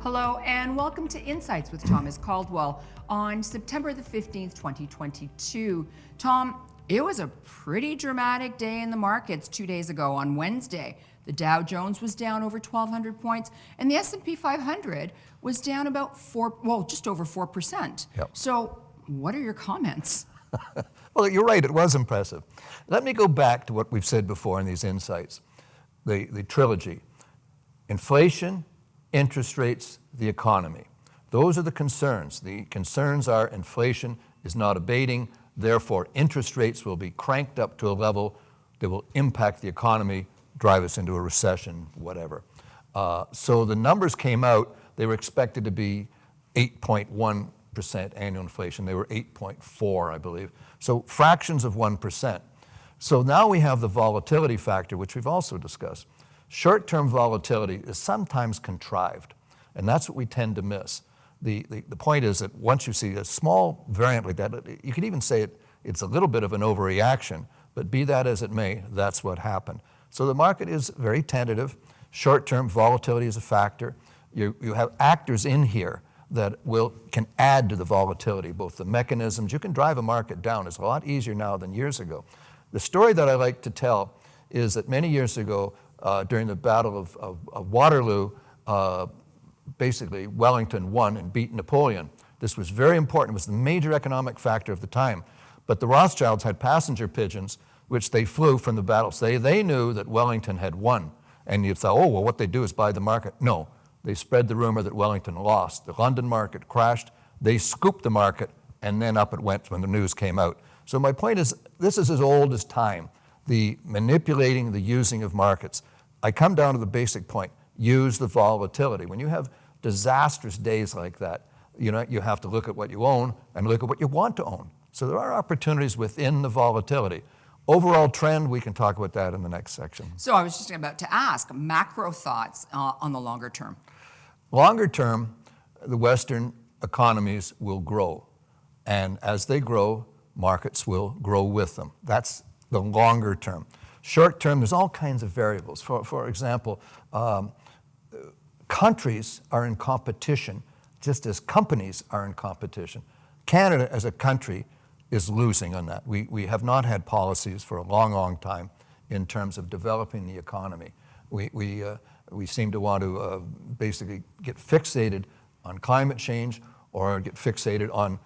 Hello and welcome to Insights with Thomas Caldwell on September the 15th, 2022. Tom, it was a pretty dramatic day in the markets 2 days ago on Wednesday. The Dow Jones was down over 1,200 points and the S&P 500 was down about just over 4%. Yep. So what are your comments? Well, you're right, it was impressive. Let me go back to what we've said before in these insights, the trilogy. Inflation, interest rates, the economy. Those are the concerns. The concerns are inflation is not abating, therefore interest rates will be cranked up to a level that will impact the economy, drive us into a recession, whatever. So the numbers came out, they were expected to be 8.1% annual inflation. They were 8.4, I believe. So fractions of 1%. So now we have the volatility factor, which we've also discussed. Short-term volatility is sometimes contrived, and that's what we tend to miss. The point is that once you see a small variant like that, you could even say it's a little bit of an overreaction, but be that as it may, that's what happened. So the market is very tentative. Short-term volatility is a factor. You have actors in here that can add to the volatility, both the mechanisms. You can drive a market down. It's a lot easier now than years ago. The story that I like to tell is that many years ago, during the Battle of Waterloo, basically Wellington won and beat Napoleon. This was very important. It was the major economic factor of the time. But the Rothschilds had passenger pigeons, which they flew from the battle. So they knew that Wellington had won. And you thought, oh, well, what they do is buy the market. No, they spread the rumor that Wellington lost. The London market crashed. They scooped the market, and then up it went when the news came out. So my point is, this is as old as time, the manipulating, the using of markets. I come down to the basic point, use the volatility. When you have disastrous days like that, you have to look at what you own and look at what you want to own. So there are opportunities within the volatility. Overall trend, we can talk about that in the next section. So I was just about to ask, macro thoughts on the longer term. Longer term, the Western economies will grow. And as they grow, markets will grow with them. That's the longer term. Short term, there's all kinds of variables. For example, countries are in competition just as companies are in competition. Canada as a country is losing on that. We have not had policies for a long, long time in terms of developing the economy. We seem to want to basically get fixated on climate change or get fixated on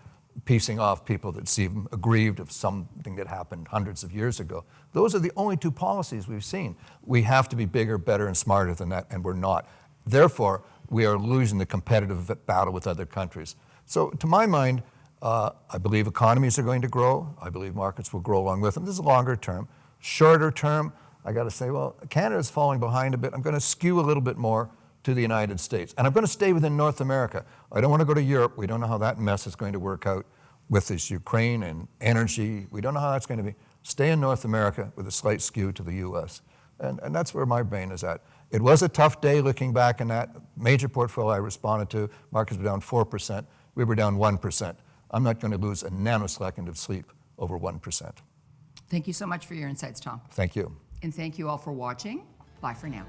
piecing off people that seem aggrieved of something that happened hundreds of years ago. Those are the only two policies we've seen. We have to be bigger, better, and smarter than that, and we're not. Therefore, we are losing the competitive battle with other countries. So to my mind, I believe economies are going to grow. I believe markets will grow along with them. This is longer term. Shorter term, I got to say, well, Canada's falling behind a bit. I'm going to skew a little bit more to the United States. And I'm going to stay within North America. I don't want to go to Europe. We don't know how that mess is going to work out with this Ukraine and energy. We don't know how that's going to be. Stay in North America with a slight skew to the U.S. And that's where my brain is at. It was a tough day looking back in that major portfolio I responded to. Markets were down 4%. We were down 1%. I'm not going to lose a nanosecond of sleep over 1%. Thank you so much for your insights, Tom. Thank you. And thank you all for watching. Bye for now.